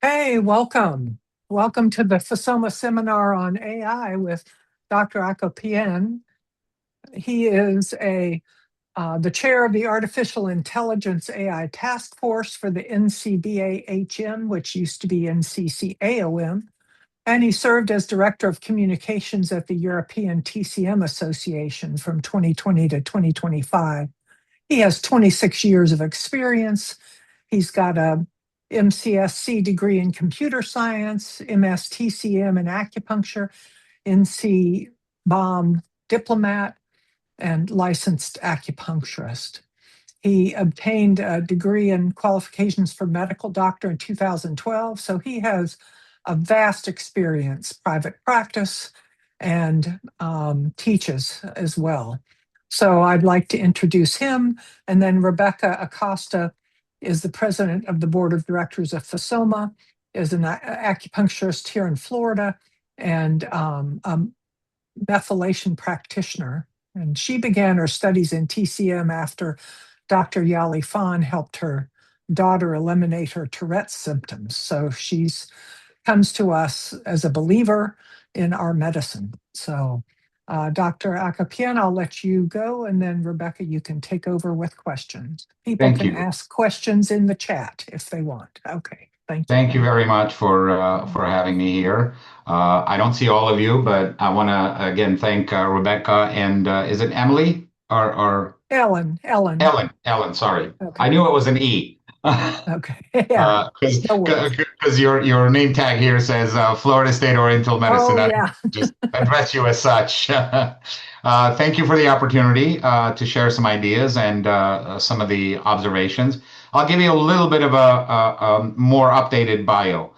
Hey, welcome. Welcome to the FOSOMA seminar on AI with Dr. Akopyan. He is the chair of the Artificial Intelligence AI Task Force for the NCBAHM, which used to be NCCAOM, and he served as Director of Communications at the European TCM Association from 2020 to 2025. He has 26 years of experience. He's got a MCSC degree in computer science, MSTCM in acupuncture, NC bomb diplomat, and licensed acupuncturist. He obtained a degree in qualifications for medical doctor in 2012. So he has a vast experience, private practice, and teaches as well. So I'd like to introduce him. And then Rebecca Acosta is the president of the board of directors of FOSOMA, is an acupuncturist here in Florida, and a methylation practitioner. And she began her studies in TCM after Dr. Yali Fan helped her daughter eliminate her Tourette's symptoms. So she's comes to us as a believer in our medicine. So Dr. Akopyan, I'll let you go, and then Rebecca, you can take over with questions. People Thank can you. ask questions in the chat if they want. Okay, thank you. Thank you very much for having me here. I don't see all of you, but I want to again thank Rebecca and is it Emily or Ellen? Ellen, sorry. I Okay, knew it was an E. okay, yeah, no worries. Because your name tag here says Florida State Oriental Medicine. Oh, I yeah. just address you as such. Thank you for the opportunity to share some ideas and some of the observations. I'll give you a little bit of a more updated bio,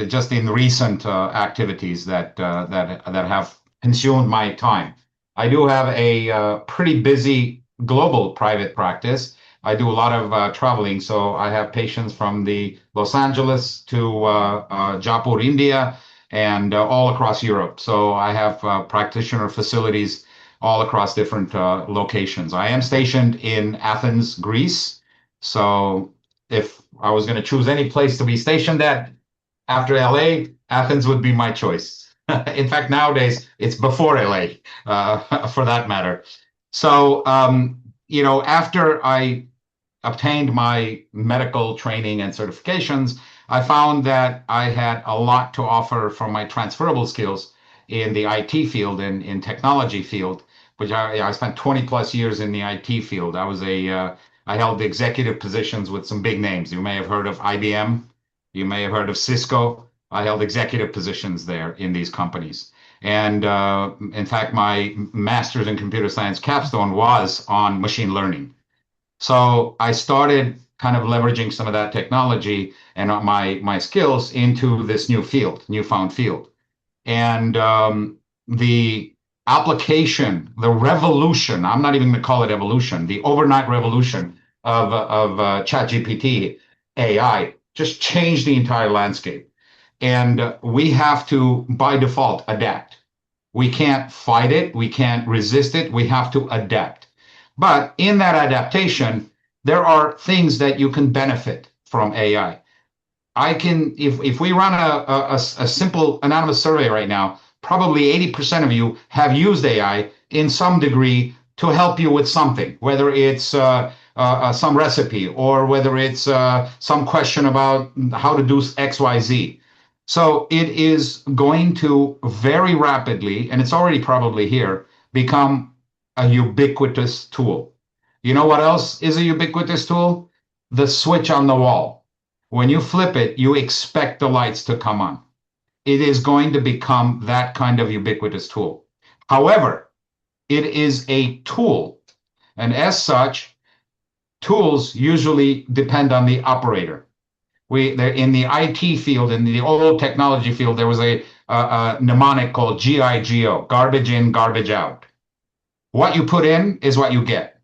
just in recent activities that have consumed my time. I do have a pretty busy global private practice. I do a lot of traveling, so I have patients from the Los Angeles to Jaipur, India, and all across Europe. So I have practitioner facilities all across different locations. I am stationed in Athens, Greece. So if I was going to choose any place to be stationed at after LA, Athens would be my choice. In fact, nowadays it's before LA, for that matter. So, after I obtained my medical training and certifications, I found that I had a lot to offer from my transferable skills in the IT field and in technology field, which I spent 20 plus years in the IT field. I held executive positions with some big names. You may have heard of IBM. You may have heard of Cisco. I held executive positions there in these companies. And in fact, my master's in computer science capstone was on machine learning. So I started kind of leveraging some of that technology and my skills into this newfound field. And the application, the revolution, I'm not even going to call it evolution, the overnight revolution of ChatGPT AI just changed the entire landscape. And we have to, by default, adapt. We can't fight it. We can't resist it. We have to adapt. But in that adaptation, there are things that you can benefit from AI. If we run a simple anonymous survey right now, probably 80% of you have used AI in some degree to help you with something, whether it's some recipe or whether it's some question about how to do X, Y, Z. So it is going to very rapidly, and it's already probably here, become a ubiquitous tool. You know what else is a ubiquitous tool? The switch on the wall. When you flip it, you expect the lights to come on. It is going to become that kind of ubiquitous tool. However, it is a tool, and as such, tools usually depend on the operator. In the IT field, in the old technology field, there was a mnemonic called GIGO, garbage in, garbage out. What you put in is what you get.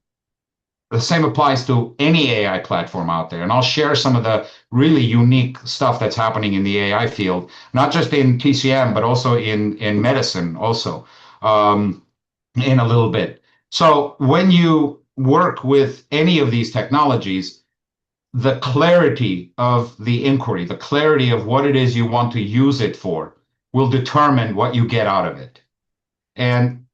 The same applies to any AI platform out there. And I'll share some of the really unique stuff that's happening in the AI field, not just in TCM, but also in medicine also, in a little bit. So when you work with any of these technologies, the clarity of the inquiry, the clarity of what it is you want to use it for, will determine what you get out of it. And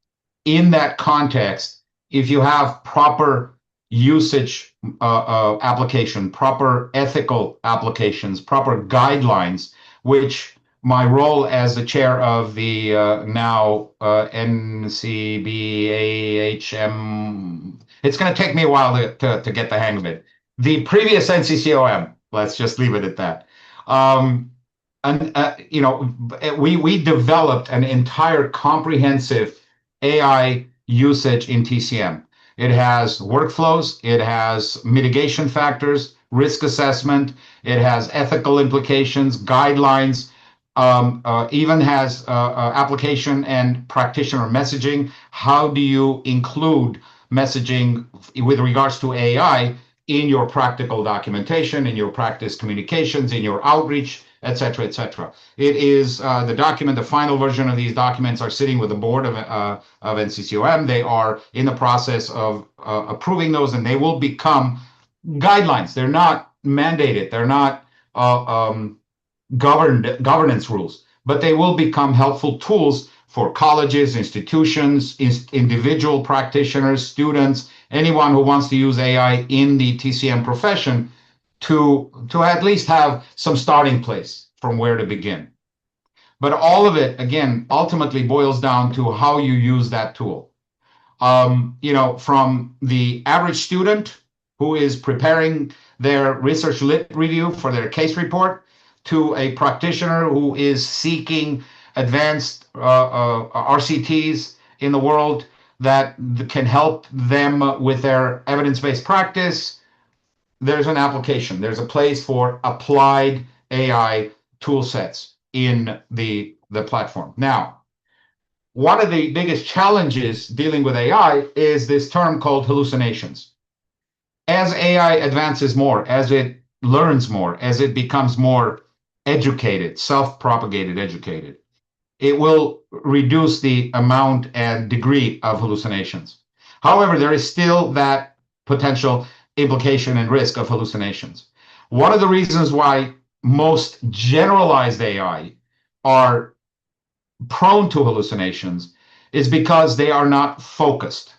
in that context, if you have proper usage application, proper ethical applications, proper guidelines, which my role as the chair of the now NCBAHM, it's going to take me a while to get the hang of it. The previous NCCOM, let's just leave it at that. And we developed an entire comprehensive AI usage in TCM. It has workflows, it has mitigation factors, risk assessment, it has ethical implications, guidelines, even has application and practitioner messaging. How do you include messaging with regards to AI in your practical documentation, in your practice communications, in your outreach, et cetera, et cetera. It is the document, the final version of these documents are sitting with the board of NCCOM. They are in the process of approving those, and they will become guidelines. They're not mandated. They're not governance rules, but they will become helpful tools for colleges, institutions, individual practitioners, students, anyone who wants to use AI in the TCM profession to at least have some starting place from where to begin. But all of it, again, ultimately boils down to how you use that tool. From the average student who is preparing their research lit review for their case report to a practitioner who is seeking advanced RCTs in the world that can help them with their evidence-based practice. There's an application. There's a place for applied AI tool sets in the platform. Now, one of the biggest challenges dealing with AI is this term called hallucinations. As AI advances more, as it learns more, as it becomes more educated, self-propagated, educated, it will reduce the amount and degree of hallucinations. However, there is still that potential implication and risk of hallucinations. One of the reasons why most generalized AI are prone to hallucinations is because they are not focused.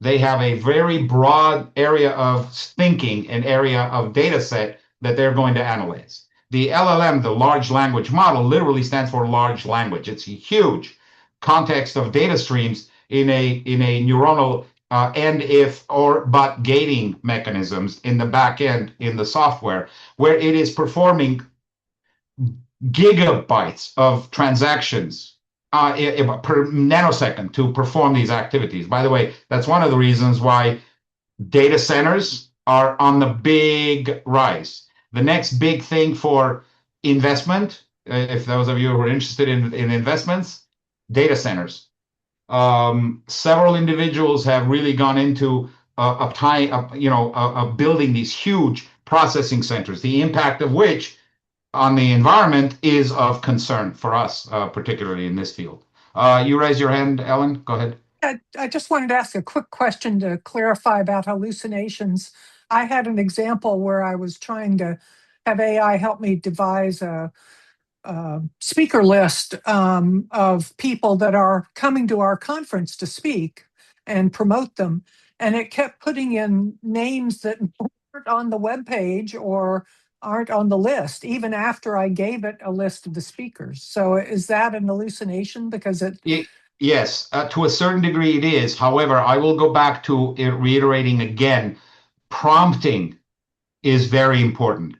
They have a very broad area of thinking, an area of data set that they're going to analyze. The LLM, the large language model, literally stands for large language. It's a huge context of data streams in a neuronal and if or but gating mechanisms in the back end in the software, where it is performing gigabytes of transactions per nanosecond to perform these activities. By the way, that's one of the reasons why data centers are on the big rise. The next big thing for investment, if those of you who are interested in investments, data centers. Several individuals have really gone into building these huge processing centers, the impact of which on the environment is of concern for us, particularly in this field. You raise your hand, Ellen. Go ahead. I just wanted to ask a quick question to clarify about hallucinations. I had an example where I was trying to have AI help me devise a speaker list of people that are coming to our conference to speak and promote them. And it kept putting in names that weren't on the webpage or aren't on the list, even after I gave it a list of the speakers. So is that an hallucination? Because yes, to a certain degree it is. However, I will go back to reiterating again, prompting is very important.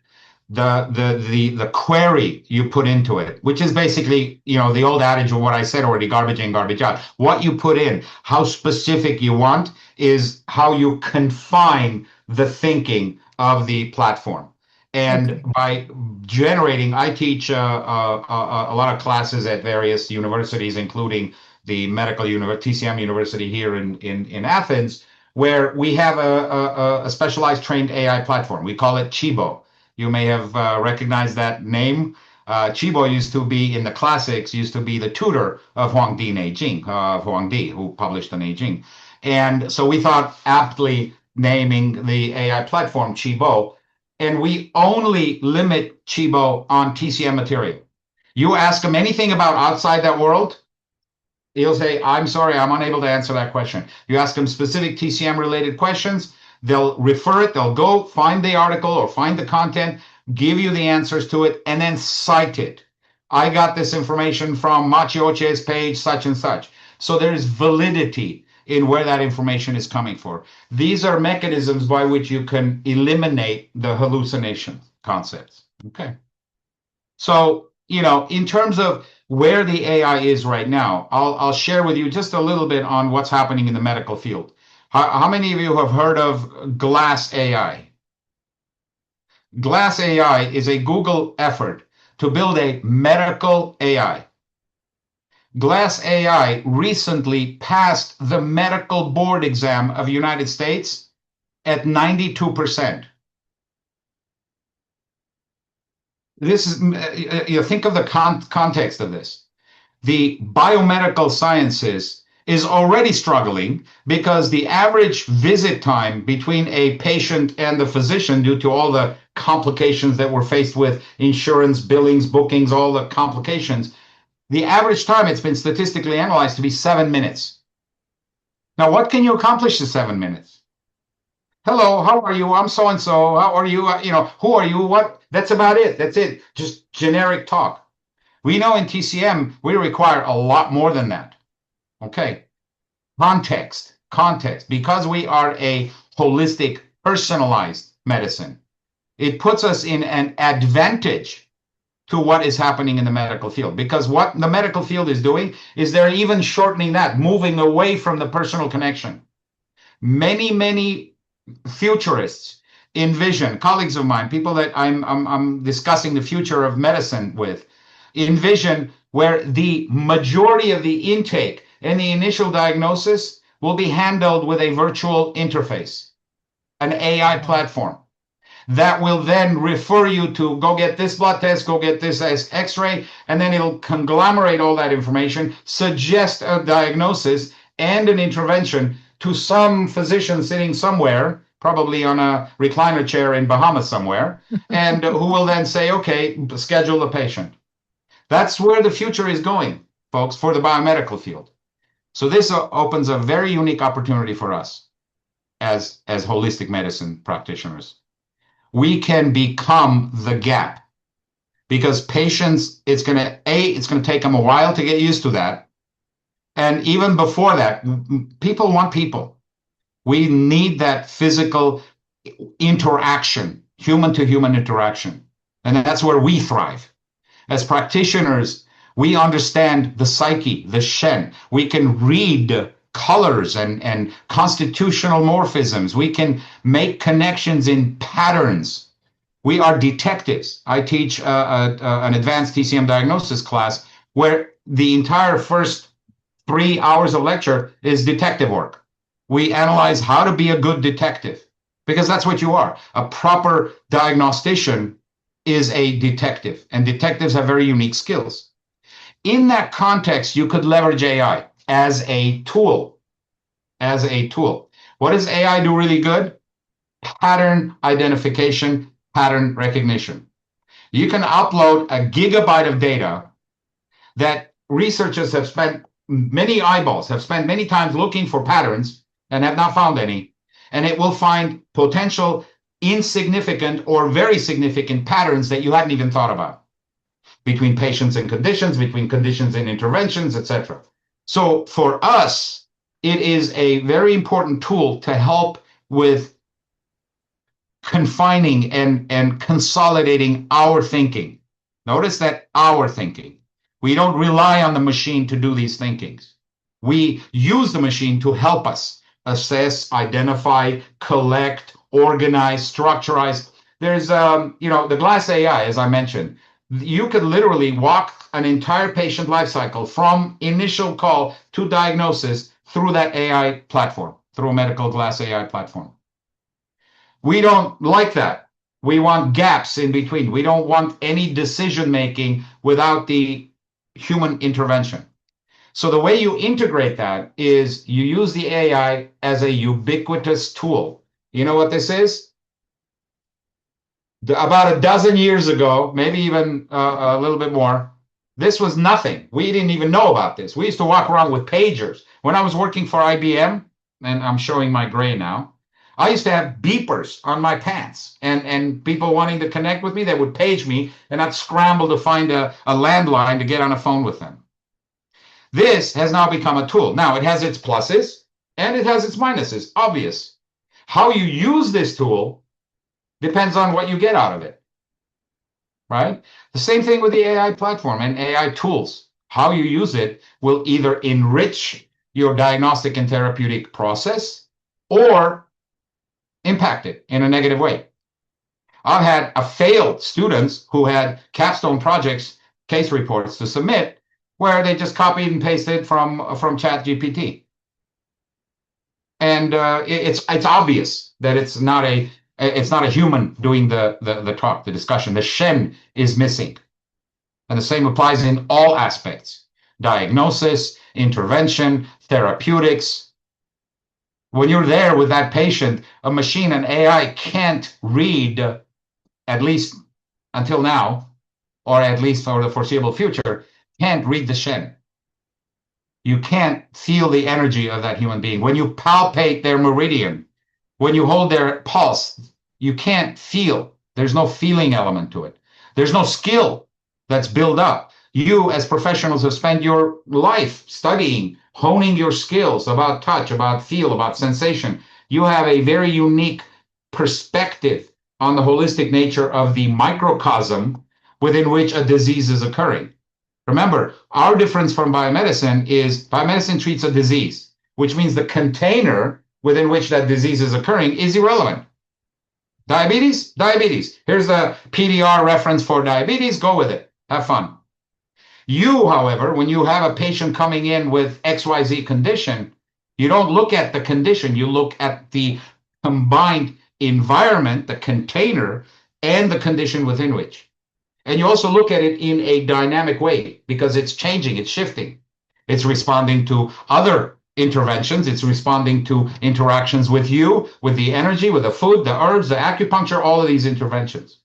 The query you put into it, which is basically, the old adage of what I said already, garbage in, garbage out. What you put in, how specific you want, is how you confine the thinking of the platform. And by generating, I teach a lot of classes at various universities, including the TCM University here in Athens, where we have a specialized trained AI platform. We call it Chibo. You may have recognized that name. Chibo used to be, in the classics, used to be the tutor of Huangdi Neijing, Huangdi, who published the Neijing. And so we thought aptly naming the AI platform Chibo and we only limit Chibo on TCM material. You ask him anything about outside that world, he'll say, I'm sorry, I'm unable to answer that question. You ask them specific TCM related questions, they'll refer it, they'll go find the article or find the content, give you the answers to it, and then cite it. I got this information from Machioche's page, such and such. So there's validity in where that information is coming from. These are mechanisms by which you can eliminate the hallucination concepts. Okay. So, in terms of where the AI is right now, I'll share with you just a little bit on what's happening in the medical field. How many of you have heard of Glass AI? Glass AI is a Google effort to build a medical AI. Glass AI recently passed the medical board exam of the United States at 92%. This is, think of the context of this. The biomedical sciences is already struggling because the average visit time between a patient and the physician, due to all the complications that we're faced with, insurance, billings, bookings, all the complications, the average time it's been statistically analyzed to be 7 minutes. Now, what can you accomplish in 7 minutes? Hello, how are you? I'm so-and-so. How are you? Who are you? What? That's about it. That's it. Just generic talk. We know in TCM, we require a lot more than that. Okay. Context. Because we are a holistic, personalized medicine, it puts us in an advantage to what is happening in the medical field. Because what the medical field is doing is they're even shortening that, moving away from the personal connection. Many futurists envision, colleagues of mine, people that I'm discussing the future of medicine with, envision where the majority of the intake and the initial diagnosis will be handled with a virtual interface, an AI platform that will then refer you to go get this blood test, go get this x-ray, and then it'll conglomerate all that information, suggest a diagnosis and an intervention to some physician sitting somewhere, probably on a recliner chair in Bahamas somewhere, and who will then say, okay, schedule the patient. That's where the future is going, folks, for the biomedical field. So this opens a very unique opportunity for us as holistic medicine practitioners. We can become the gap, because patients, it's going to take them a while to get used to that. And even before that, people want people. We need that physical interaction, human to human interaction. And that's where we thrive. As practitioners, we understand the psyche, the Shen. We can read colors and constitutional morphisms. We can make connections in patterns. We are detectives. I teach an advanced TCM diagnosis class where the entire first 3 hours of lecture is detective work. We analyze how to be a good detective, because that's what you are. A proper diagnostician is a detective, and detectives have very unique skills. In that context, you could leverage AI as a tool. What does AI do really good? Pattern identification, pattern recognition. You can upload a gigabyte of data that researchers have spent many eyeballs, have spent many times looking for patterns and have not found any. And it will find potential insignificant or very significant patterns that you hadn't even thought about between patients and conditions, between conditions and interventions, etc. So for us, it is a very important tool to help with confining and consolidating our thinking. Notice that our thinking. We don't rely on the machine to do these thinkings. We use the machine to help us assess, identify, collect, organize, structurize. There's, the Glass AI, as I mentioned. You could literally walk an entire patient life cycle from initial call to diagnosis through that AI platform, through a medical Glass AI platform. We don't like that. We want gaps in between. We don't want any decision making without the human intervention. So the way you integrate that is you use the AI as a ubiquitous tool. You know what this is? About a dozen years ago, maybe even a little bit more, this was nothing. We didn't even know about this. We used to walk around with pagers. When I was working for IBM, and I'm showing my gray now, I used to have beepers on my pants, and people wanting to connect with me, they would page me, and I'd scramble to find a landline to get on a phone with them. This has now become a tool. Now, it has its pluses and it has its minuses, obvious. How you use this tool depends on what you get out of it, right? The same thing with the AI platform and AI tools. How you use it will either enrich your diagnostic and therapeutic process or impact it in a negative way. I've had failed students who had capstone projects, case reports to submit, where they just copied and pasted from ChatGPT. And it's obvious that it's not a human doing the talk, the discussion. The Shen is missing. And the same applies in all aspects: diagnosis, intervention, therapeutics. When you're there with that patient, a machine, an AI can't read, at least until now, or at least for the foreseeable future, can't read the Shen. You can't feel the energy of that human being. When you palpate their meridian, when you hold their pulse, you can't feel. There's no feeling element to it. There's no skill that's built up. You, as professionals, have spent your life studying, honing your skills about touch, about feel, about sensation. You have a very unique perspective on the holistic nature of the microcosm within which a disease is occurring. Remember, our difference from biomedicine is biomedicine treats a disease, which means the container within which that disease is occurring is irrelevant. Diabetes? Diabetes. Here's the PDR reference for diabetes. Go with it. Have fun. You, however, when you have a patient coming in with XYZ condition, you don't look at the condition. You look at the combined environment, the container, and the condition within which. And you also look at it in a dynamic way because it's changing, it's shifting. It's responding to other interventions. It's responding to interactions with you, with the energy, with the food, the herbs, the acupuncture, all of these interventions.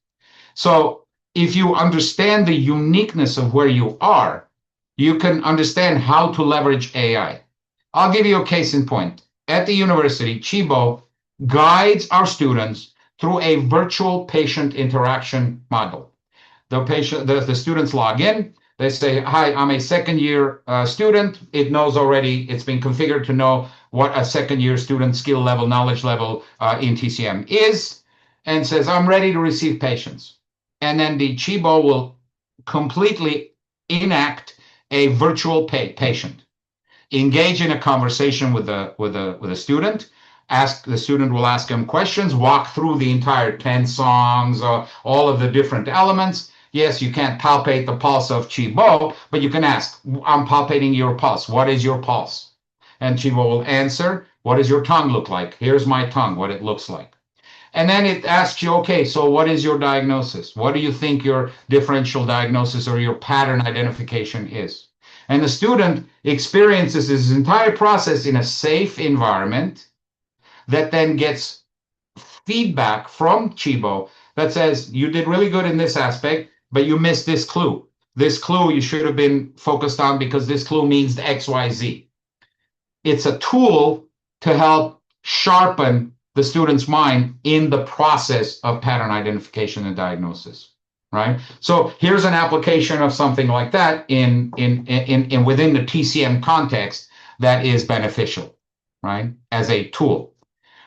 So if you understand the uniqueness of where you are, you can understand how to leverage AI. I'll give you a case in point. At the university, Chibo guides our students through a virtual patient interaction model. The students log in. They say, hi, I'm a second year student. It knows already, it's been configured to know what a second year student skill level, knowledge level in TCM is, and says, I'm ready to receive patients. And then the Chibo will completely enact a virtual patient, engage in a conversation with the student. The student will ask him questions, walk through the entire 10 songs, all of the different elements. Yes, you can't palpate the pulse of Chibo, but you can ask, I'm palpating your pulse. What is your pulse? And Chibo will answer, what does your tongue look like? Here's my tongue, what it looks like. And then it asks you, okay, so what is your diagnosis? What do you think your differential diagnosis or your pattern identification is? And the student experiences this entire process in a safe environment that then gets feedback from Chibo that says, you did really good in this aspect, but you missed this clue. This clue you should have been focused on because this clue means XYZ. It's a tool to help sharpen the student's mind in the process of pattern identification and diagnosis, right? So here's an application of something like that in within the TCM context that is beneficial, right? As a tool.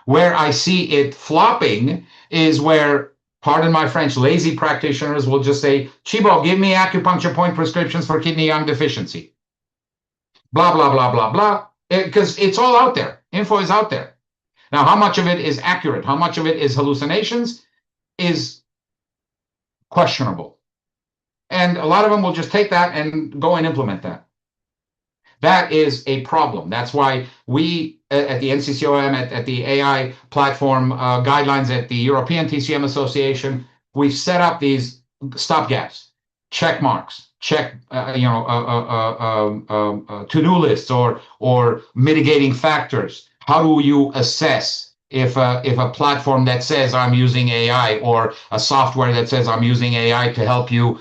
Where I see it flopping is where, pardon my French, lazy practitioners will just say, Chibo, give me acupuncture point prescriptions for kidney yang deficiency. Blah, blah, blah, blah, blah. Because it's all out there. Info is out there. Now, how much of it is accurate? How much of it is hallucinations is questionable. And a lot of them will just take that and go and implement that. That is a problem. That's why we at the NCCOM, at the AI platform guidelines at the European TCM Association, we've set up these stopgaps, check marks, to-do lists or mitigating factors. How do you assess if a platform that says I'm using AI, or a software that says I'm using AI to help you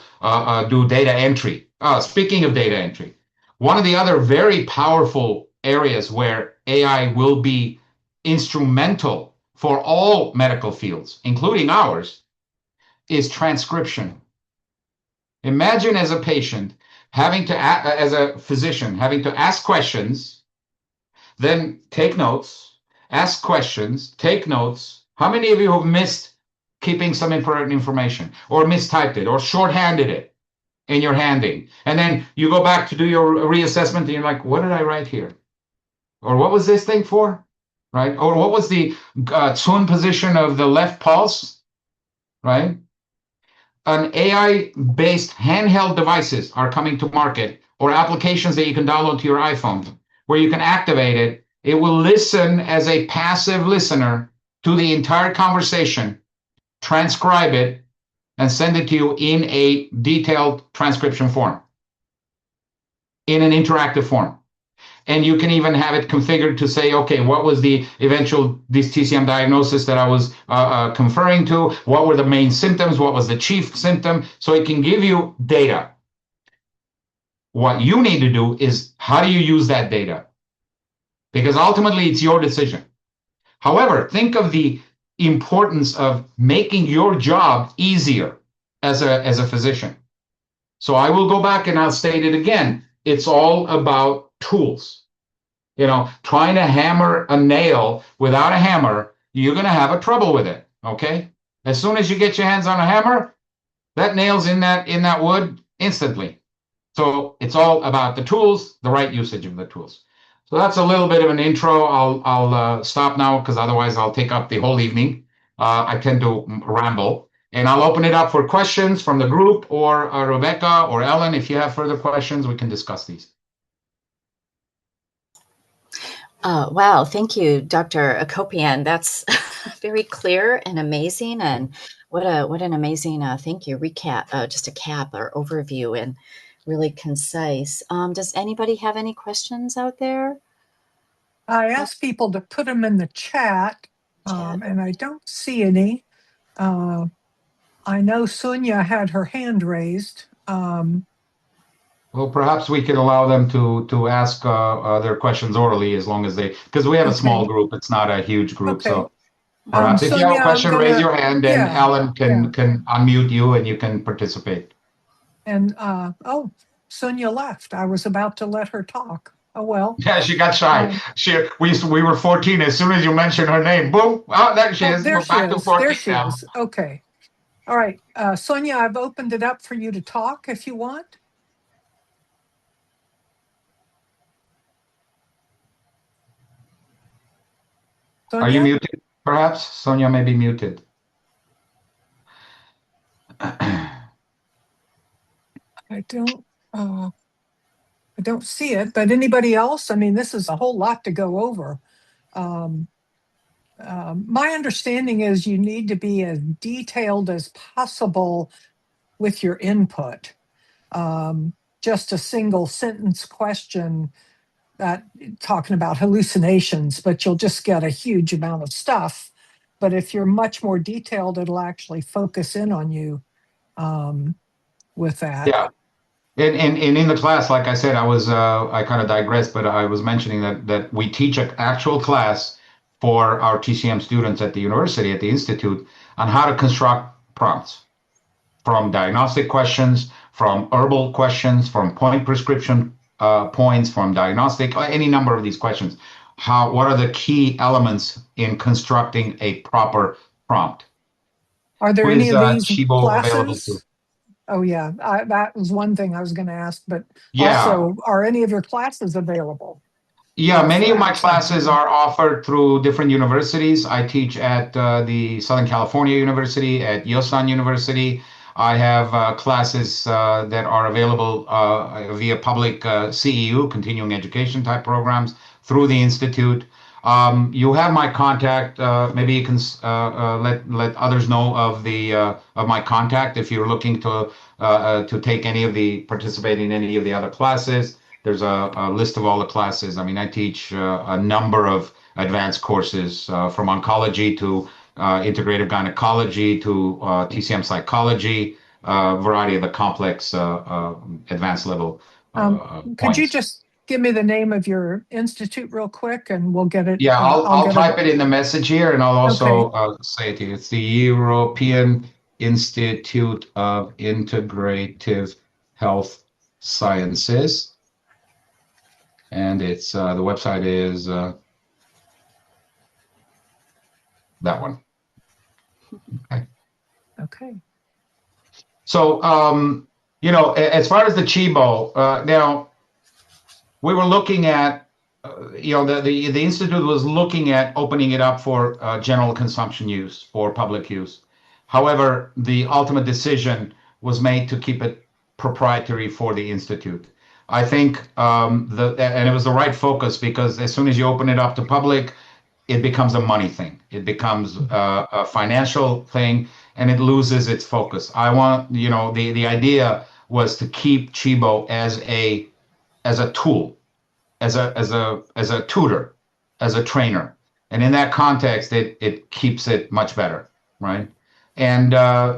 do data entry. Speaking of data entry, one of the other very powerful areas where AI will be instrumental for all medical fields, including ours, is transcription. Imagine as a patient having to, as a physician, having to ask questions, then take notes, ask questions, take notes. How many of you have missed keeping some important information, or mistyped it, or shorthanded it in your handing? And then you go back to do your reassessment and you're like, what did I write here? Or what was this thing for? Right? Or what was the tune position of the left pulse? Right? An AI-based handheld devices are coming to market, or applications that you can download to your iPhone, where you can activate it. It will listen as a passive listener to the entire conversation, transcribe it, and send it to you in a detailed transcription form, in an interactive form. And you can even have it configured to say, okay, what was the eventual this TCM diagnosis that I was conferring to? What were the main symptoms? What was the chief symptom? So it can give you data. What you need to do is, how do you use that data? Because ultimately it's your decision. However, think of the importance of making your job easier as a physician. So I will go back and I'll state it again. It's all about tools. You know, trying to hammer a nail without a hammer, you're going to have a trouble with it. Okay. As soon as you get your hands on a hammer, that nail's in that wood instantly. So it's all about the tools, the right usage of the tools. So that's a little bit of an intro. I'll stop now, because otherwise I'll take up the whole evening. I tend to ramble, and I'll open it up for questions from the group, or Rebecca or Ellen. If you have further questions, we can discuss these. Wow, thank you, Dr. Akopyan. That's very clear and amazing, and what an amazing thank you recap, just a cap or overview, and really concise. Does anybody have any questions out there? I asked people to put them in the chat, and I don't see any. I know Sunya had her hand raised. Well, perhaps we can allow them to ask their questions orally, as long as they, because we have a small group. It's not a huge group. Okay. So perhaps if you have a Sunya, question, raise your hand, and yeah, Ellen can unmute you and you can participate. And oh, Sunya left. I was about to let her talk. Oh well. Yeah, she got shy. We were 14. As soon as you mentioned her name, boom! Oh, there she is. There We're she back to is. 14 There she now. is. Okay. All right, Sonia, I've opened it up for you to talk if you want. Sonia? Are you muted? Perhaps Sonia may be muted. I don't see it, but anybody else? I mean, this is a whole lot to go over. My understanding is you need to be as detailed as possible with your input. Just a single sentence question talking about hallucinations, but you'll just get a huge amount of stuff. But if you're much more detailed, it'll actually focus in on you with that. Yeah. And in the class, like I said, I kind of digressed, but I was mentioning that we teach an actual class for our TCM students at the university, at the institute, on how to construct prompts, from diagnostic questions, from herbal questions, from point prescription points, from diagnostic, any number of these questions. What are the key elements in constructing a proper prompt? Are there any of these Chibo available too? classes? Oh yeah, that was one thing I was going to ask, but Yeah. also, are any of your classes available? Yeah, many of my classes are offered through different universities. I teach at the Southern California University, at Yosan University. I have classes that are available via public CEU, continuing education type programs, through the Institute. You have my contact. Maybe you can let others know of my contact if you're looking to take any of the participate in any of the other classes. There's a list of all the classes. I mean, I teach a number of advanced courses from oncology to integrative gynecology to TCM psychology, variety of the complex advanced level Could you points. just give me the name of your institute real quick, and we'll get it. Yeah, I'll I'll get it. type it in the message here, and I'll Okay. also say it to you. It's the European Institute of Integrative Health Sciences, and it's the website is that one. Okay. Okay. So, as far as the Chibo, now we were looking at, the institute was looking at opening it up for general consumption use, for public use. However, the ultimate decision was made to keep it proprietary for the institute. I think and it was the right focus, because as soon as you open it up to public, it becomes a money thing. It becomes a financial thing, and it loses its focus. I want, the idea was to keep Chibo as a tool, as a tutor, as a trainer, and in that context, it keeps it much better, right? And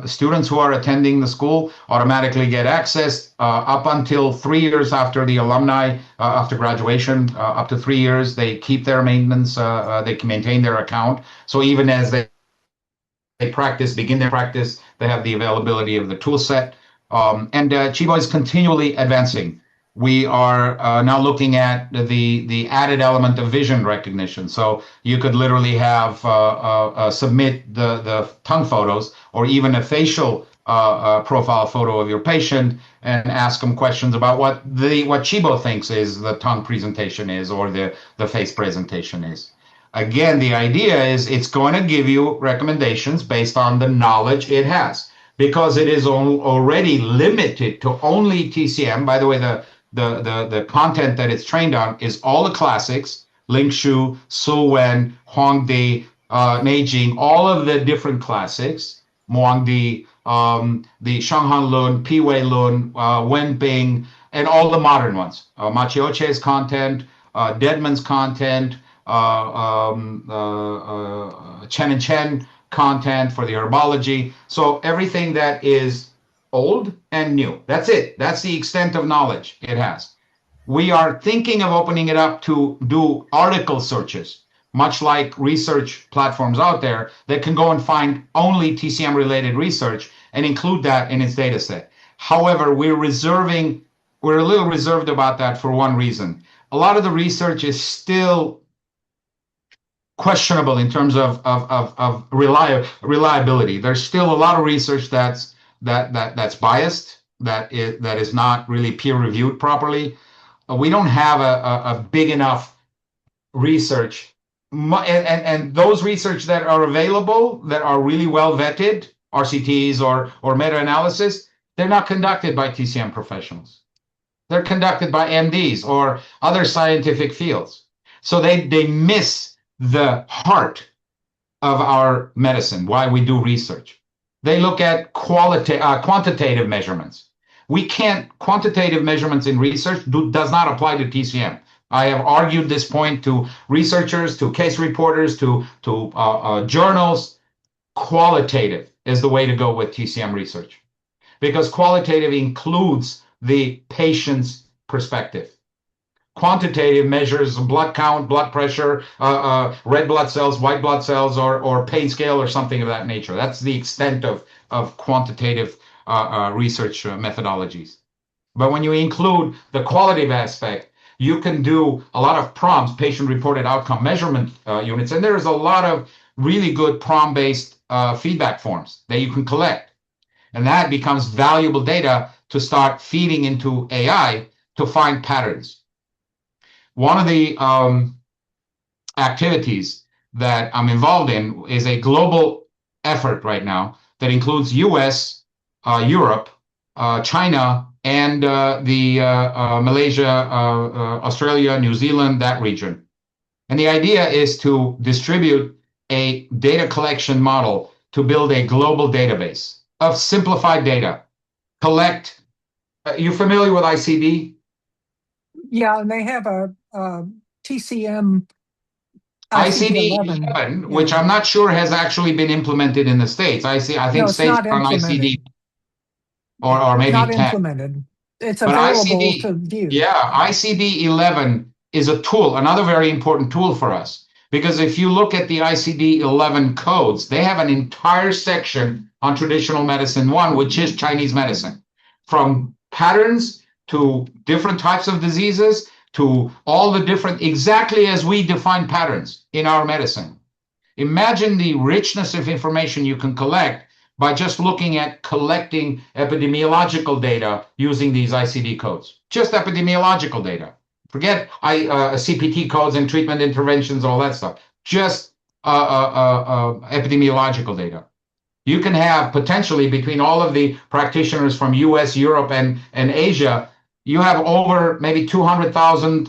students who are attending the school automatically get access up until 3 years after the alumni, after graduation, up to 3 years. They keep their maintenance, they can maintain their account. So even as they begin their practice, they have the availability of the tool set. And Chibo is continually advancing. We are now looking at the added element of vision recognition. So you could literally have submit the tongue photos, or even a facial profile photo of your patient, and ask them questions about what Chibo thinks is the tongue presentation is, or the face presentation is. Again, the idea is it's going to give you recommendations based on the knowledge it has, because it is already limited to only TCM. By the way, the content that it's trained on is all the classics: Ling Shu, Su Wen, Huangdi, Neijing, all of the different classics, Muangdi, the Shanghan Lun, Piwei Lun, Wen Bing, and all the modern ones. Machioche's content, Deadman's content, Chen and Chen content for the herbology. So everything that is old and new. That's it. That's the extent of knowledge it has. We are thinking of opening it up to do article searches, much like research platforms out there that can go and find only TCM related research and include that in its data set. However, we're a little reserved about that for one reason. A lot of the research is still questionable in terms of reliability. There's still a lot of research that's biased, that is not really peer reviewed properly. We don't have a big enough research, and those research that are available that are really well vetted, RCTs or meta-analysis, they're not conducted by TCM professionals. They're conducted by MDs or other scientific fields. So they miss the heart of our medicine, why we do research. They look at quantitative measurements. Quantitative measurements in research does not apply to TCM. I have argued this point to researchers, to case reporters, to journals. Qualitative is the way to go with TCM research, because qualitative includes the patient's perspective. Quantitative measures blood count, blood pressure, red blood cells, white blood cells, or pain scale, or something of that nature. That's the extent of quantitative research methodologies. But when you include the qualitative aspect, you can do a lot of PROMs, patient-reported outcome measurement units, and there's a lot of really good PROM-based feedback forms that you can collect. And that becomes valuable data to start feeding into AI to find patterns. One of the activities that I'm involved in is a global effort right now that includes US, Europe, China, and the Malaysia, Australia, New Zealand, that region. And the idea is to distribute a data collection model to build a global database of simplified data. Collect, you familiar with ICD? Yeah, and they have a TCM ICD-11. ICD-11, which Yeah. I'm not sure has actually been implemented in the States. I No, think it's states not are on ICD, implemented. Yeah, or maybe not 10. implemented. It's But available to view. ICD-11 is a tool, another very important tool for us. Because if you look at the ICD-11 codes, they have an entire section on traditional medicine one, which is Chinese medicine, from patterns to different types of diseases to all the different, exactly as we define patterns in our medicine. Imagine the richness of information you can collect by just looking at collecting epidemiological data using these ICD codes. Just epidemiological data. Forget CPT codes and treatment interventions, all that stuff. Just epidemiological data. You can have potentially between all of the practitioners from US, Europe, and Asia, you have over maybe 200,000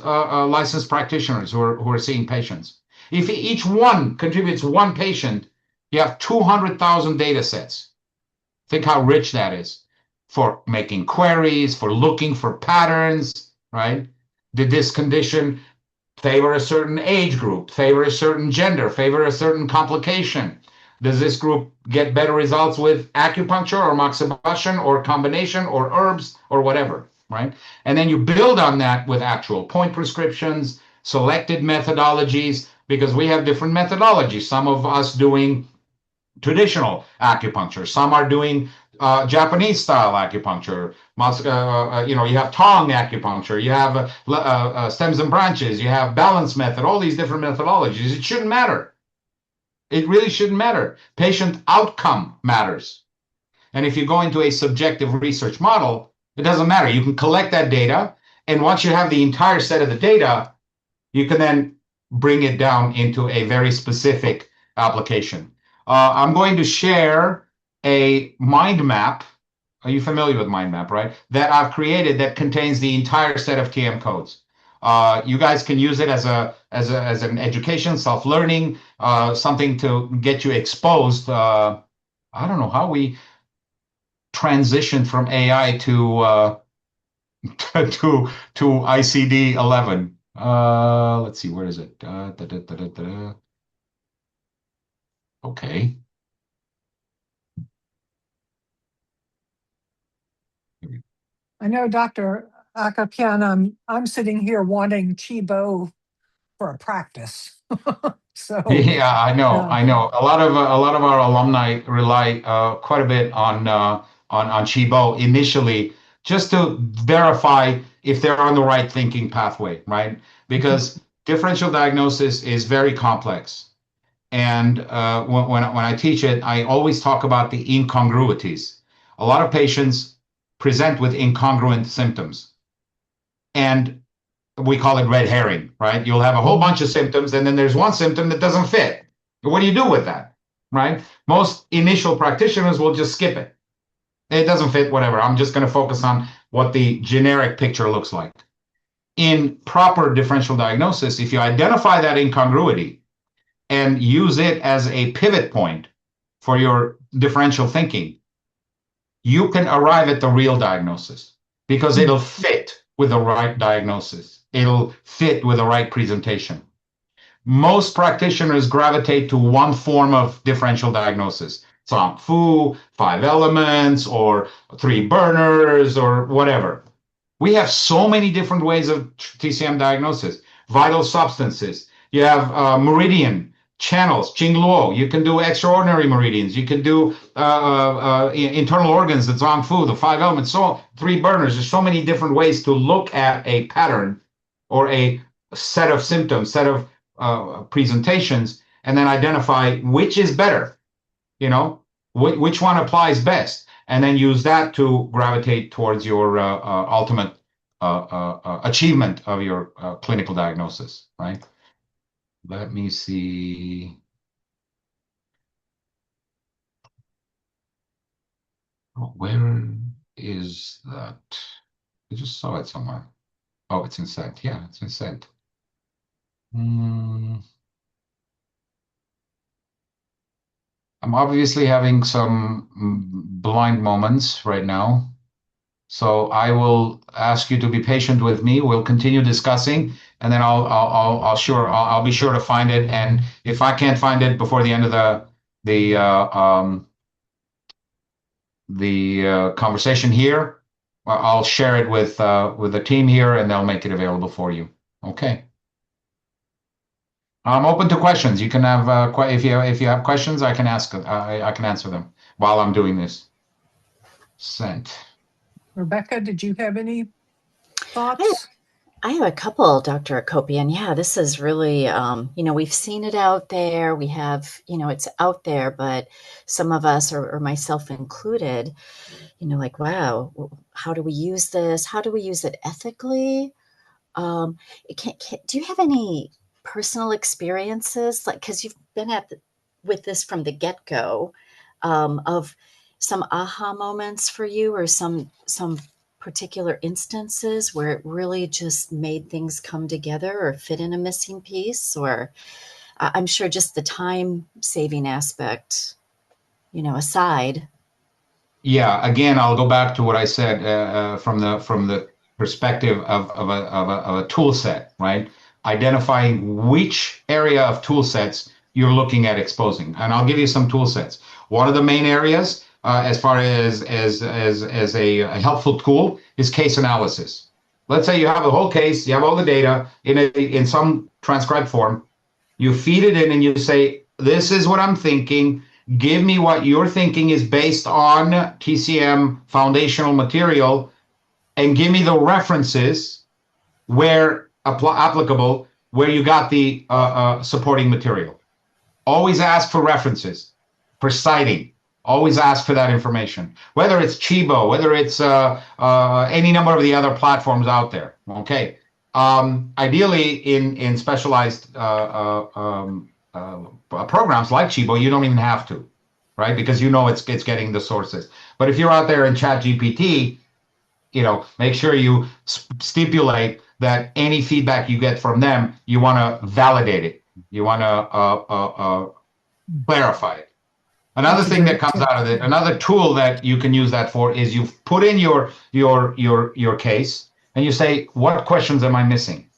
licensed practitioners who are seeing patients. If each one contributes one patient, you have 200,000 data sets. Think how rich that is for making queries, for looking for patterns, right? Did this condition favor a certain age group, favor a certain gender, favor a certain complication? Does this group get better results with acupuncture or moxibustion or combination or herbs or whatever, right? And then you build on that with actual point prescriptions, selected methodologies, because we have different methodologies. Some of us doing traditional acupuncture, some are doing Japanese style acupuncture. You have tongue acupuncture, you have stems and branches, you have balance method, all these different methodologies. It shouldn't matter. It really shouldn't matter. Patient outcome matters. And if you go into a subjective research model, it doesn't matter. You can collect that data. And once you have the entire set of the data, you can then bring it down into a very specific application. I'm going to share a mind map. Are you familiar with mind map, right? That I've created that contains the entire set of TM codes. You guys can use it as an education, self-learning, something to get you exposed. I don't know how we transition from AI to to ICD-11. Let's see, where is it? Okay. I know, Dr. Akopyan, I'm sitting here wanting Chibo for a practice. So Yeah, I know. yeah. I know. A lot of our alumni rely quite a bit on Chibo initially, just to verify if they're on the right thinking pathway, right? Because differential diagnosis is very complex. And when I teach it, I always talk about the incongruities. A lot of patients present with incongruent symptoms, and we call it red herring, right? You'll have a whole bunch of symptoms, and then there's one symptom that doesn't fit. What do you do with that, right? Most initial practitioners will just skip it. It doesn't fit, whatever. I'm just going to focus on what the generic picture looks like. In proper differential diagnosis, if you identify that incongruity and use it as a pivot point for your differential thinking, you can arrive at the real diagnosis because it'll fit with the right diagnosis. It'll fit with the right presentation. Most practitioners gravitate to one form of differential diagnosis. Zong Fu, 5 elements, or 3 burners, or whatever. We have so many different ways of TCM diagnosis. Vital substances. You have meridian channels, Qingluo. You can do extraordinary meridians. You can do internal organs, the Zong Fu, the 5 elements, so on. 3 burners. There's so many different ways to look at a pattern or a set of symptoms, set of presentations, and then identify which is better, which one applies best, and then use that to gravitate towards your ultimate achievement of your clinical diagnosis, right? Let me see. Where is that? I just saw it somewhere. Oh, it's in sent. Yeah, it's in sent. I'm obviously having some blind moments right now. So I will ask you to be patient with me. We'll continue discussing. and then I'll be sure to find it. And if I can't find it before the end of the conversation here, I'll share it with the team here, and they'll make it available for you. Okay. I'm open to questions. You can have if you have questions, I can ask. I can answer them while I'm doing this. Sent. Rebecca, did you have any thoughts? I have a couple, Dr. Akopyan. Yeah, this is really, we've seen it out there. We have, it's out there, but some of us, or myself included, like, wow, how do we use this? How do we use it ethically? Do you have any personal experiences, like, because you've been with this from the get-go, of some aha moments for you, or some particular instances where it really just made things come together or fit in a missing piece? Or I'm sure just the time saving aspect, aside. Yeah, again, I'll go back to what I said from the perspective of a tool set, right? Identifying which area of tool sets you're looking at exposing, and I'll give you some tool sets. One of the main areas, as far as a helpful tool, is case analysis. Let's say you have a whole case, you have all the data in some transcribed form. You feed it in, and you say, "This is what I'm thinking. Give me what you're thinking is based on TCM foundational material, and give me the references where applicable, where you got the supporting material." Always ask for references, for citing. Always ask for that information, whether it's Chibo, whether it's any number of the other platforms out there. Okay. Ideally, in specialized programs like Chibo, you don't even have to, right? Because it's getting the sources. But if you're out there in ChatGPT, make sure you stipulate that any feedback you get from them, you want to validate it. You want to clarify it. Another thing that comes out of it, another tool that you can use that for, is you put in your case and you say, what questions am I missing?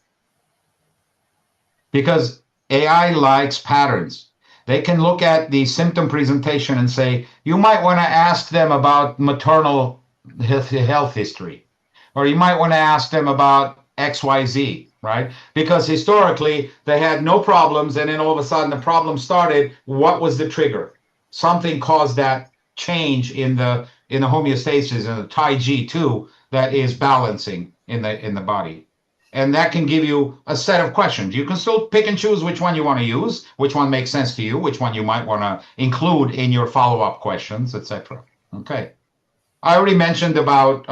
Because AI likes patterns. They can look at the symptom presentation and say, you might want to ask them about maternal health history, or you might want to ask them about XYZ, right? Because historically they had no problems, and then all of a sudden the problem started. What was the trigger? Something caused that change in the homeostasis, in the Tai G2, that is balancing in the body. And that can give you a set of questions. You can still pick and choose which one you want to use, which one makes sense to you, which one you might want to include in your follow-up questions, etc. Okay. I already mentioned about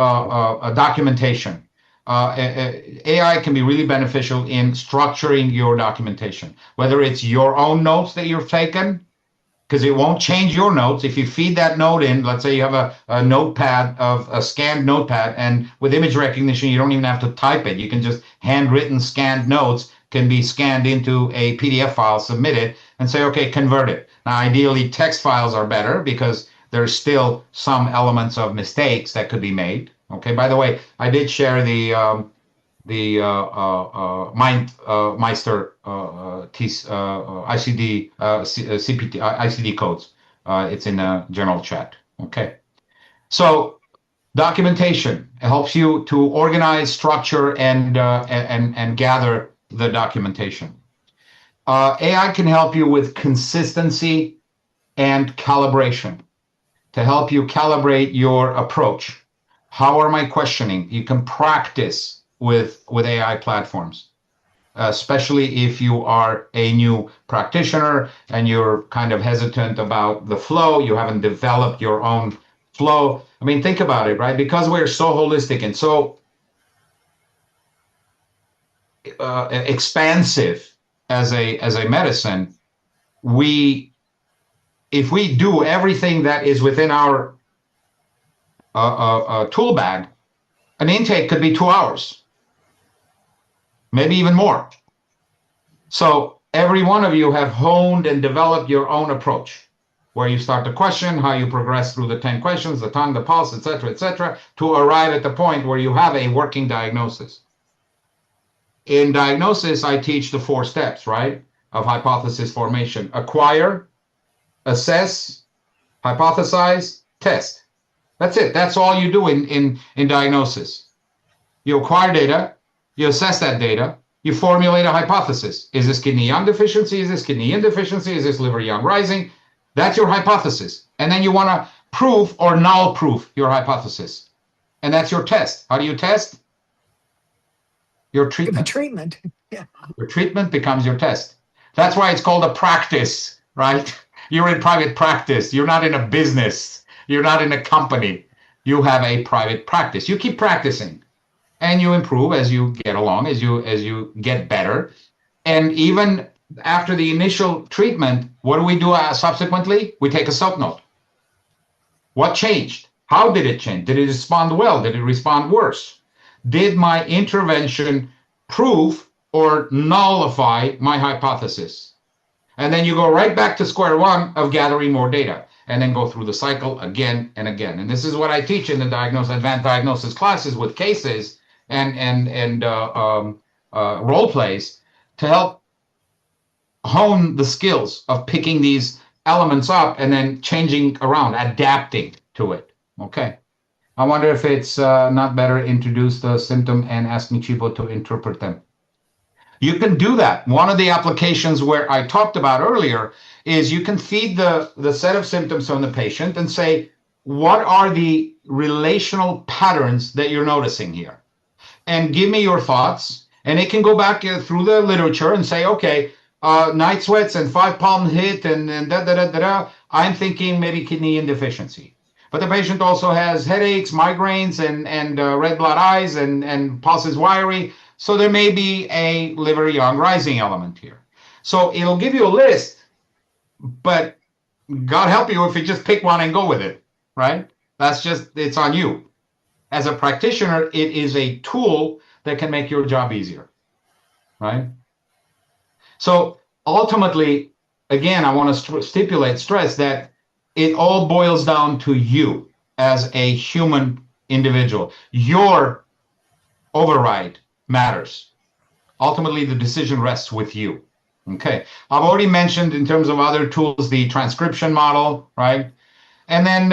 documentation. AI can be really beneficial in structuring your documentation, whether it's your own notes that you've taken, because it won't change your notes. If you feed that note in, let's say you have a notepad, a scanned notepad, and with image recognition, you don't even have to type it. You can just handwritten scanned notes can be scanned into a PDF file, submit it, and say, okay, convert it. Now, ideally, text files are better because there's still some elements of mistakes that could be made. Okay, by the way, I did share the Meister ICD CPT ICD codes. It's in the general chat. Okay, so documentation helps you to organize, structure, and gather the documentation. AI can help you with consistency and calibration, to help you calibrate your approach. How are my questioning? You can practice with AI platforms, especially if you are a new practitioner and you're kind of hesitant about the flow. You haven't developed your own flow. I mean, think about it, right? Because we're so holistic and so expansive as a medicine, if we do everything that is within our tool bag, an intake could be 2 hours, maybe even more. So every one of you have honed and developed your own approach, where you start the question, how you progress through the 10 questions, the tongue, the pulse, etc., to arrive at the point where you have a working diagnosis. in diagnosis, I teach the 4 steps, right, of hypothesis formation: acquire, assess, hypothesize, test. That's it. That's all you do in diagnosis. You acquire data, you assess that data, you formulate a hypothesis. Is this kidney yang deficiency? Is this kidney yin deficiency? Is this liver yang rising? That's your hypothesis. And then you want to prove or null proof your hypothesis. And that's your test. How do you test? Your The treatment. treatment. Yeah. Your treatment becomes your test. That's why it's called a practice, right? You're in private practice. You're not in a business. You're not in a company. You have a private practice. You keep practicing and you improve as you get along, as you get better. And even after the initial treatment, what do we do subsequently? We take a sub-note. What changed? How did it change? Did it respond well? Did it respond worse? Did my intervention prove or nullify my hypothesis? And then you go right back to square one of gathering more data and then go through the cycle again and again. And this is what I teach in the advanced diagnosis classes with cases and role plays to help hone the skills of picking these elements up and then changing around, adapting to it. Okay. I wonder if it's not better introduce the symptom and asking Chibo to interpret them. You can do that. One of the applications where I talked about earlier is you can feed the set of symptoms from the patient and say, what are the relational patterns that you're noticing here? And give me your thoughts. And it can go back through the literature and say, okay, night sweats and 5-palm hit and da-da-da-da-da. I'm thinking maybe kidney insufficiency. But the patient also has headaches, migraines, and red blood eyes, and pulse is wiry. So there may be a liver yang rising element here. So it'll give you a list, but God help you if you just pick one and go with it, right? It's on you. As a practitioner, it is a tool that can make your job easier, right? So ultimately, again, I want to stress that it all boils down to you as a human individual. Your override matters. Ultimately, the decision rests with you. Okay. I've already mentioned in terms of other tools, the transcription model, right? And then,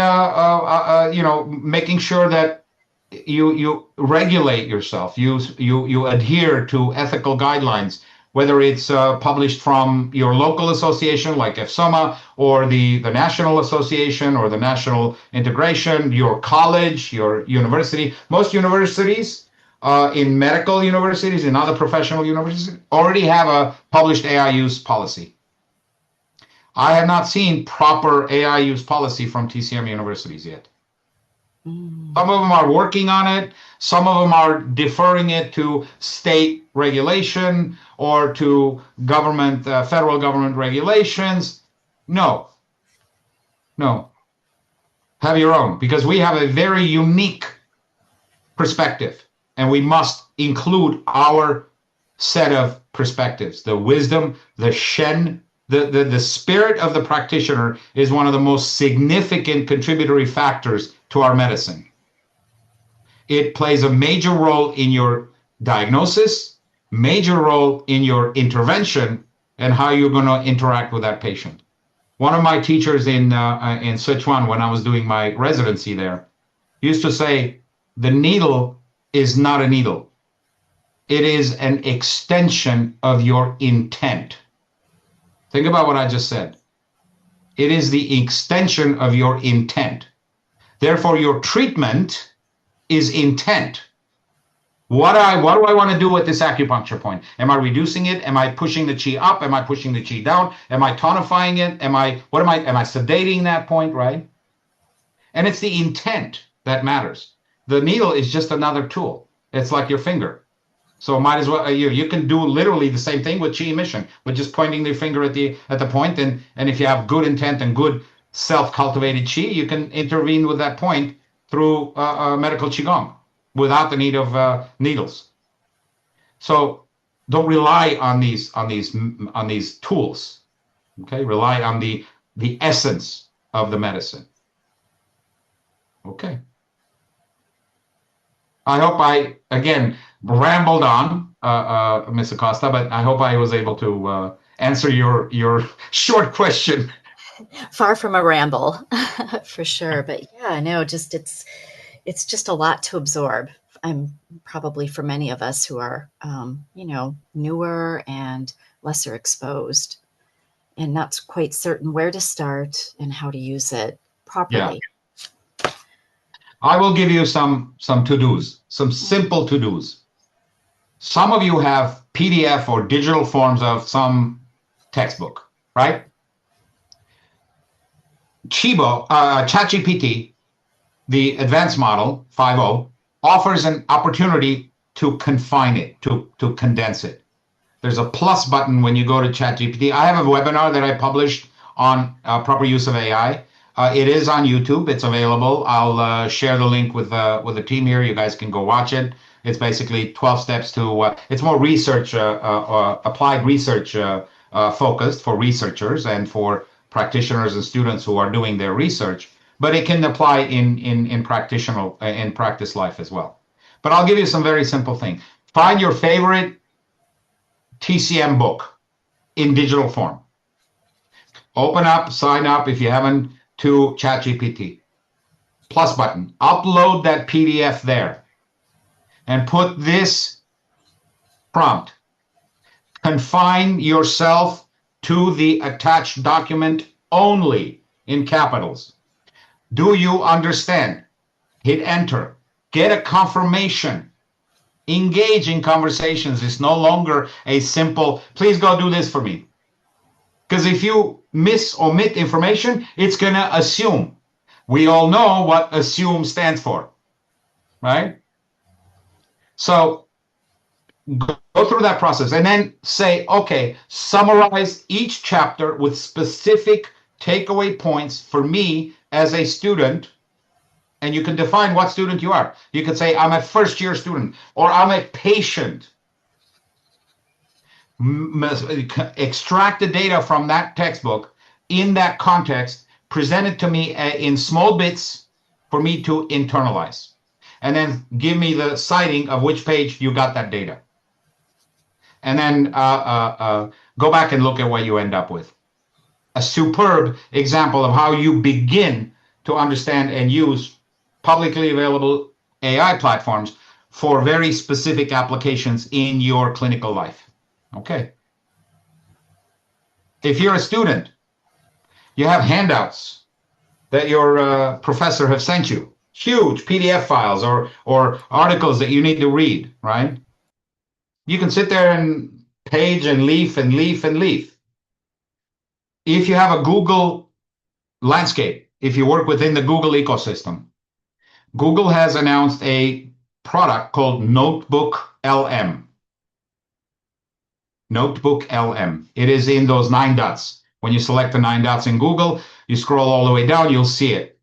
making sure that you regulate yourself. You adhere to ethical guidelines, whether it's published from your local association like EFSOMA or the national association or the national integration, your college, your university. Most universities, in medical universities, in other professional universities, already have a published AI use policy. I have not seen proper AI use policy from TCM universities yet. Some of them are working on it. Some of them are deferring it to state regulation or to government, federal government regulations. No. Have your own, because we have a very unique perspective, and we must include our set of perspectives. The wisdom, the Shen, the spirit of the practitioner is one of the most significant contributory factors to our medicine. It plays a major role in your diagnosis, major role in your intervention, and how you're going to interact with that patient. One of my teachers in Sichuan, when I was doing my residency there, used to say, the needle is not a needle. It is an extension of your intent. Think about what I just said. It is the extension of your intent. Therefore, your treatment is intent. What do I want to do with this acupuncture point? Am I reducing it? Am I pushing the chi up? Am I pushing the chi down? Am I tonifying it? Am I sedating that point, right? And it's the intent that matters. The needle is just another tool. It's like your finger. So might as well you can do literally the same thing with chi emission, with just pointing the finger at the point, and if you have good intent and good self-cultivated chi, you can intervene with that point through medical qigong without the need of needles. So don't rely on these tools. Okay, rely on the essence of the medicine. Okay. I hope rambled on, Ms. Acosta, but I hope I was able to answer your short question. Far from a ramble, for sure. But yeah, no, just it's just a lot to absorb. I'm probably for many of us who are, newer and lesser exposed, and not quite certain where to start and how to use it Yeah. properly. I will give you some to-dos, some simple to-dos. Some of you have PDF or digital forms of some textbook, right? ChatGPT, the advanced model 5.0, offers an opportunity to confine it, to condense it. There's a plus button when you go to ChatGPT. I have a webinar that I published on proper use of AI. It is on YouTube. It's available. I'll share the link with the team here. You guys can go watch it. It's basically 12 steps to. It's more research, applied research focused for researchers and for practitioners and students who are doing their research. But it can apply in practice life as well. But I'll give you some very simple things. Find your favorite TCM book in digital form. Open up, sign up if you haven't to ChatGPT. Plus button. Upload that PDF there and put this prompt. Confine yourself to the attached document only in capitals. Do you understand? Hit enter. Get a confirmation. Engage in conversations is no longer a simple, please go do this for me. Because if you omit information, it's going to assume. We all know what assume stands for, right? So go through that process and then say, okay, summarize each chapter with specific takeaway points for me as a student. And you can define what student you are. You could say, I'm a first-year student, or I'm a patient. Extract the data from that textbook in that context, present it to me in small bits for me to internalize. And then give me the citing of which page you got that data. And then go back and look at what you end up with. A superb example of how you begin to understand and use publicly available AI platforms for very specific applications in your clinical life. Okay. If you're a student, you have handouts that your professor have sent you, huge PDF files or articles that you need to read, right? You can sit there and page and leaf and leaf and leaf. If you have a Google landscape, if you work within the Google ecosystem, Google has announced a product called Notebook LM. Notebook LM. It is in those 9 dots. When you select the 9 dots in Google, you scroll all the way down, you'll see it.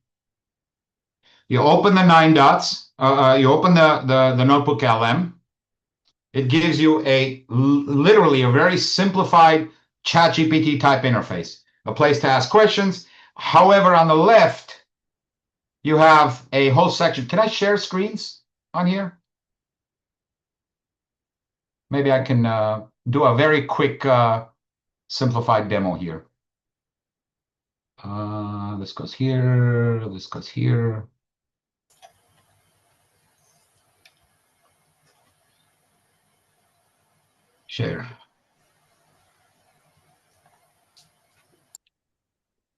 You open the 9 dots, you open the Notebook LM. It gives you literally a very simplified ChatGPT type interface, a place to ask questions. However, on the left, you have a whole section. Can I share screens on here? Maybe I can do a very quick simplified demo here. This goes here. This goes here. Share.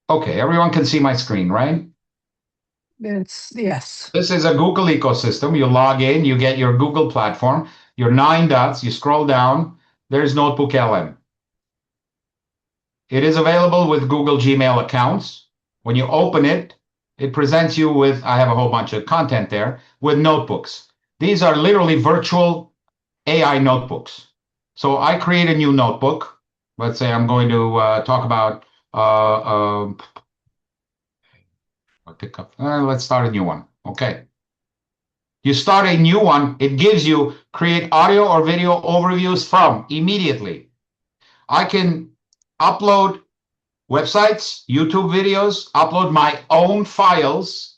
Okay, everyone can see my screen, right? Yes. This is a Google ecosystem. You log in, you get your Google platform, your 9 dots, you scroll down, there's Notebook LM. It is available with Google Gmail accounts. When you open it, it presents you with, I have a whole bunch of content there, with notebooks. These are literally virtual AI notebooks. So I create a new notebook. Let's say I'm going to talk about, let's start a new one. Okay. You start a new one, it gives you create audio or video overviews from immediately. I can upload websites, YouTube videos, upload my own files.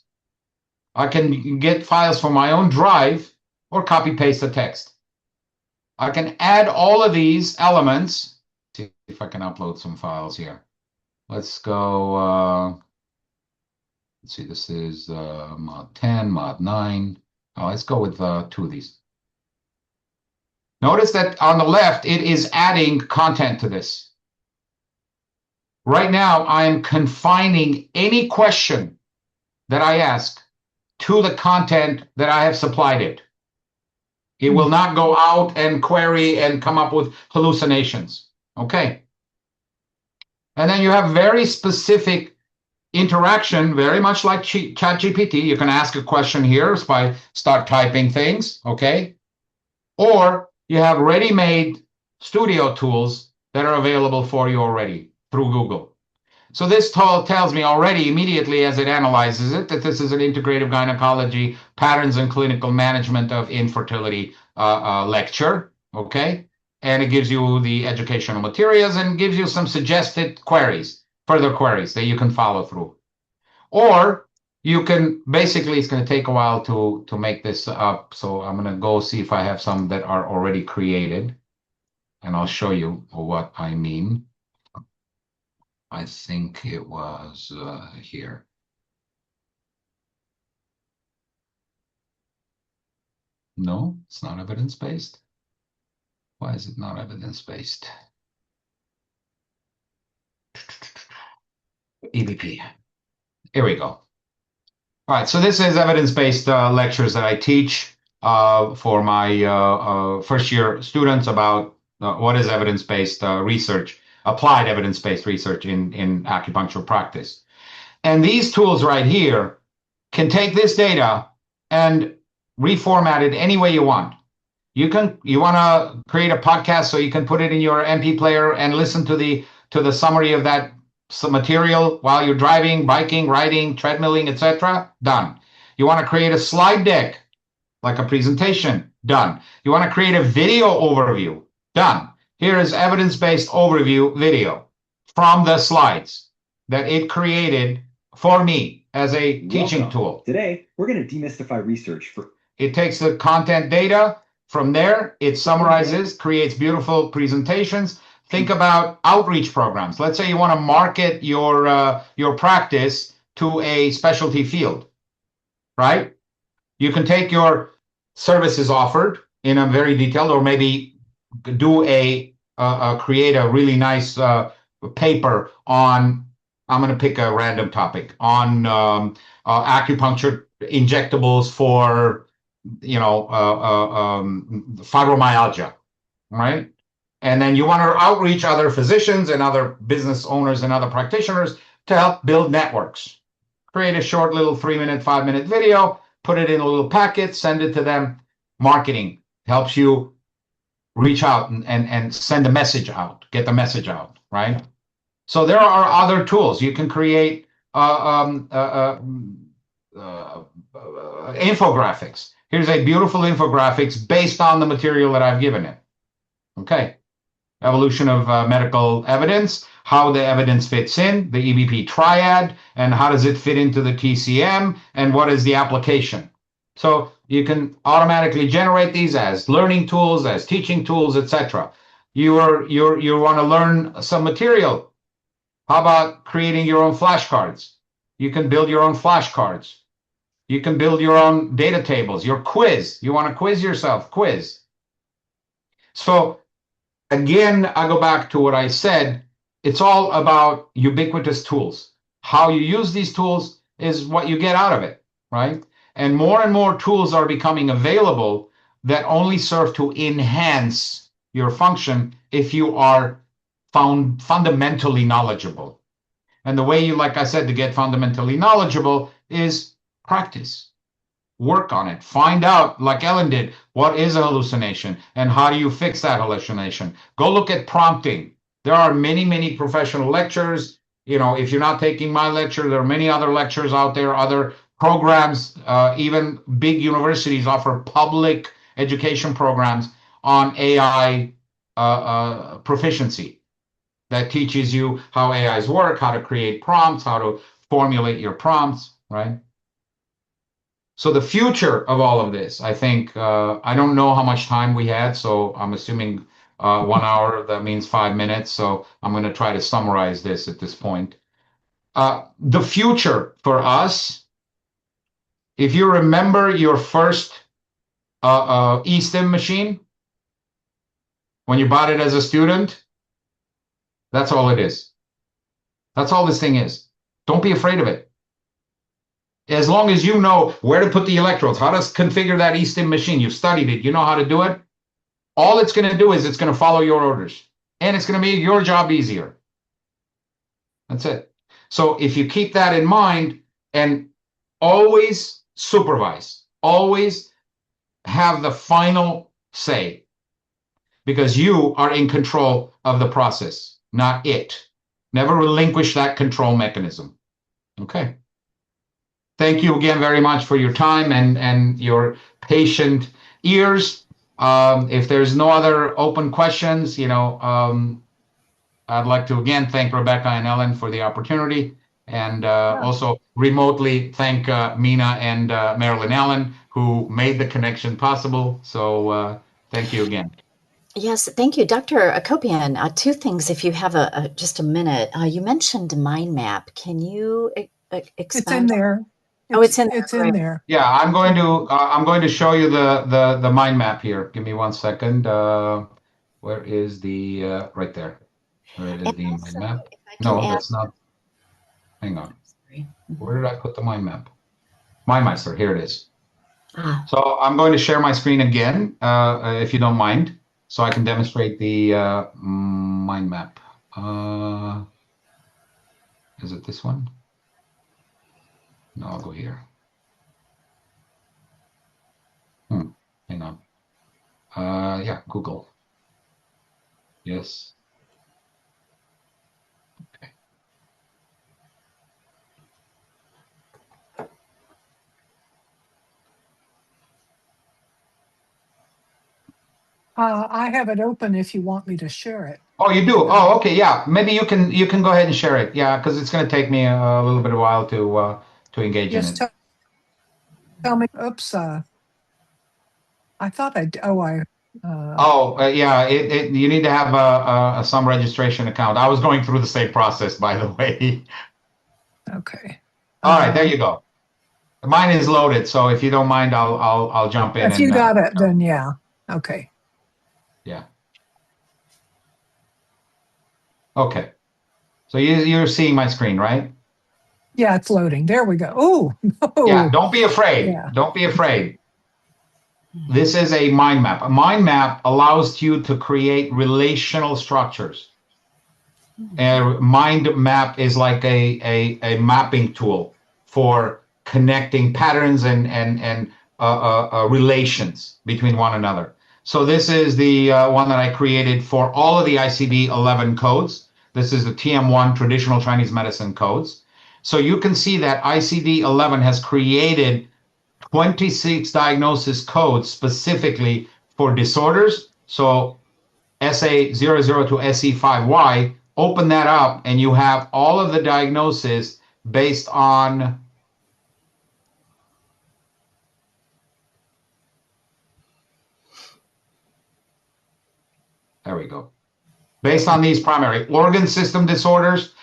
I can get files from my own drive or copy paste the text. I can add all of these elements. See if I can upload some files here. Let's go, let's see, this is mod 10, mod 9. Oh, let's go with 2 of these. Notice that on the left, it is adding content to this. Right now, I'm confining any question that I ask to the content that I have supplied it. It will not go out and query and come up with hallucinations. Okay. And then you have very specific interaction, very much like ChatGPT. You can ask a question here by start typing things, okay? Or you have ready-made studio tools that are available for you already through Google. So this tells me already immediately as it analyzes it that this is an integrative gynecology patterns and clinical management of infertility lecture, okay? And it gives you the educational materials and gives you some suggested queries, further queries that you can follow through. Or you can, basically, it's going to take a while to make this up. So I'm going to go see if I have some that are already created. And I'll show you what I mean. I think it was here. No, it's not evidence-based. Why is it not evidence-based? EBP. Here we go. All right, so this is evidence-based lectures that I teach for my first-year students about what is evidence-based research, applied evidence-based research in acupuncture practice. And these tools right here can take this data and reformat it any way you want. You want to create a podcast so you can put it in your MP player and listen to the summary of that material while you're driving, biking, riding, treadmilling, etc. Done. You want to create a slide deck like a presentation. Done. You want to create a video overview. Done. Here is evidence-based overview video from the slides that it created for me as a teaching tool. Today, we're going to demystify research for... It takes the content data from there, it summarizes, creates beautiful presentations. Think about outreach programs. Let's say you want to market your practice to a specialty field, right? You can take your services offered in a very detailed, or maybe do create a really nice paper on, I'm going to pick a random topic, on acupuncture injectables for, fibromyalgia, right? And then you want to outreach other physicians and other business owners and other practitioners to help build networks. Create a short little 3-minute, 5-minute video, put it in a little packet, send it to them. Marketing helps you reach out and send a message out, get the message out, right? So there are other tools. You can create infographics. Here's a beautiful infographics based on the material that I've given it. Okay. Evolution of medical evidence, how the evidence fits in, the EBP triad, and how does it fit into the TCM, and what is the application. So you can automatically generate these as learning tools, as teaching tools, etc. You want to learn some material. How about creating your own flashcards? You can build your own flashcards. You can build your own data tables, your quiz. You want to quiz yourself, quiz. So again, I go back to what I said. It's all about ubiquitous tools. How you use these tools is what you get out of it, right? And more tools are becoming available that only serve to enhance your function if you are found fundamentally knowledgeable. And the way you, like I said, to get fundamentally knowledgeable is practice. Work on it. Find out, like Ellen did, what is a hallucination and how do you fix that hallucination. Go look at prompting. There are many professional lectures. If you're not taking my lecture, there are many other lectures out there, other programs. Even big universities offer public education programs on AI proficiency that teaches you how AIs work, how to create prompts, how to formulate your prompts, right? So the future of all of this, I think, I don't know how much time we had, so I'm assuming 1 hour, that means 5 minutes. So I'm going to try to summarize this at this point. The future for us, if you remember your first eStim machine, when you bought it as a student, that's all it is. That's all this thing is. Don't be afraid of it. As long as you know where to put the electrodes, how to configure that eStim machine, you've studied it, you know how to do it, all it's going to do is it's going to follow your orders. And it's going to make your job easier. That's it. So if you keep that in mind and always supervise, always have the final say, because you are in control of the process, not it. Never relinquish that control mechanism. Okay. Thank you again very much for your time and your patient ears. If there's no other open questions, I'd like to again thank Rebecca and Ellen for the opportunity, and also remotely thank Mina and Marilyn Allen, who made the connection possible. So thank you again. Yes, thank you, Dr. Akopyan. Two things, if you have just a minute. You mentioned mind map. Can you expand? It's in there. It's in there. It's in there. Yeah, I'm going to show you the mind map here. Give me 1 second. Where is the right there? Where is the mind map? No, that's not. Hang on. Where did I put the mind map? MindMeister. Here it is. So I'm going to share my screen again, if you don't mind, so I can demonstrate the mind map. Is it this one? No, I'll go here. Hang on. Yeah, Google. Yes. Okay. I have it open if you want me to share it. Oh, you do? Oh, okay. Yeah, maybe you can go ahead and share it. Yeah, because it's going to take me a little bit of while to engage in it. Tell me. Oops. I thought I. Yeah. You need to have some registration account. I was going through the same process, by the way. Okay. All right, there you go. Mine is loaded, so if you don't mind, I'll jump in. If you got it, then yeah. Okay. Yeah. Okay. So you're seeing my screen, right? Yeah, it's loading. There we go. Oh, no. Yeah, don't be afraid. Yeah. Don't be afraid. This is a mind map. A mind map allows you to create relational structures. A mind map is like a mapping tool for connecting patterns and relations between one another. So this is the one that I created for all of the ICD-11 codes. This is the TM1 traditional Chinese medicine codes. So you can see that ICD-11 has created 26 diagnosis codes specifically for disorders. So SA00 to SE5Y, open that up and you have all of the diagnosis based on there we go. Based on these primary organ system disorders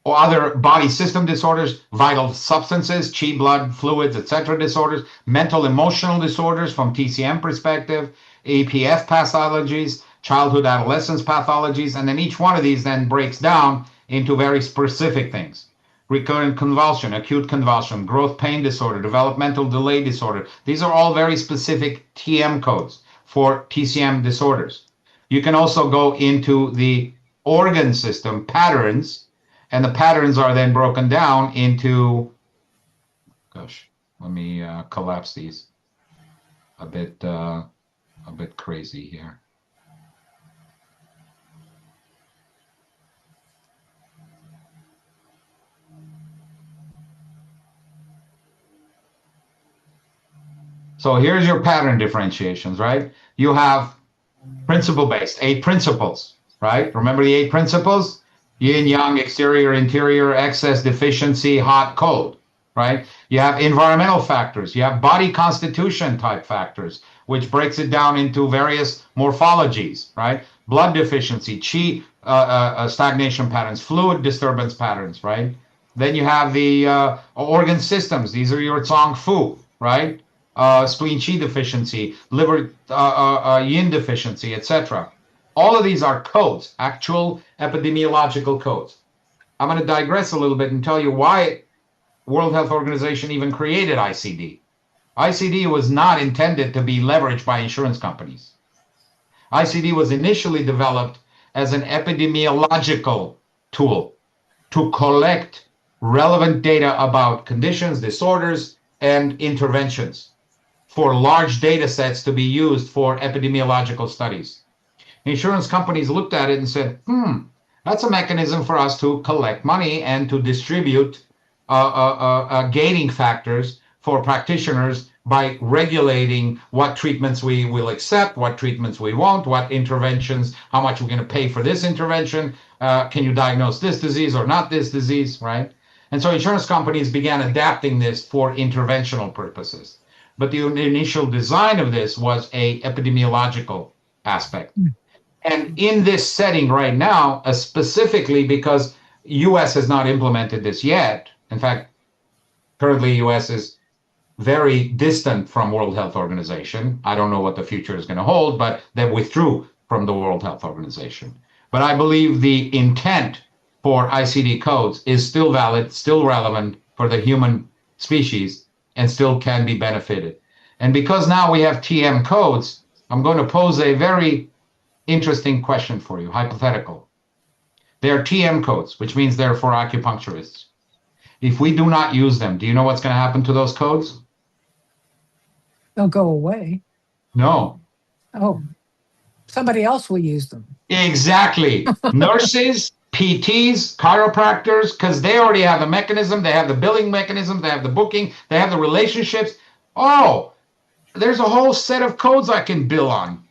or other body system disorders, vital substances, chi, blood, fluids, etc. disorders, mental emotional disorders from TCM perspective, APF pathologies, childhood adolescence pathologies, and then each one of these then breaks down into very specific things. Recurrent convulsion, acute convulsion, growth pain disorder, developmental delay disorder. These are all very specific TM codes for TCM disorders. You can also go into the organ system patterns, and the patterns are then broken down into, gosh, let me collapse these a bit crazy here. So here's your pattern differentiations, right? You have principle-based, 8 principles, right? Remember the 8 principles? Yin, yang, exterior, interior, excess, deficiency, hot, cold, right? You have environmental factors. You have body constitution type factors, which breaks it down into various morphologies, right? Blood deficiency, qi stagnation patterns, fluid disturbance patterns, right? Then you have the organ systems. These are your Zhang Fu, right? Spleen qi deficiency, liver yin deficiency, etc. All of these are codes, actual epidemiological codes. I'm going to digress a little bit and tell you why World Health Organization even created ICD. ICD was not intended to be leveraged by insurance companies. ICD was initially developed as an epidemiological tool to collect relevant data about conditions, disorders, and interventions for large data sets to be used for epidemiological studies. Insurance companies looked at it and said, that's a mechanism for us to collect money and to distribute gating factors for practitioners by regulating what treatments we will accept, what treatments we won't, what interventions, how much we're going to pay for this intervention. Can you diagnose this disease or not this disease, right? And so insurance companies began adapting this for interventional purposes. But the initial design of this was a epidemiological aspect. And in this setting right now, specifically because US has not implemented this yet, in fact, currently US is very distant from World Health Organization. I don't know what the future is going to hold, but they withdrew from the World Health Organization. But I believe the intent for ICD codes is still valid, still relevant for the human species, and still can be benefited. And because now we have TM codes, I'm going to pose a very interesting question for you, hypothetical. They're TM codes, which means they're for acupuncturists. If we do not use them, do you know what's going to happen to those codes? They'll go away. No. Oh, somebody else will use them. Exactly. Nurses, PTs, chiropractors, because they already have the mechanism, they have the billing mechanism, they have the booking, they have the relationships. Oh, there's a whole set of codes I can bill on.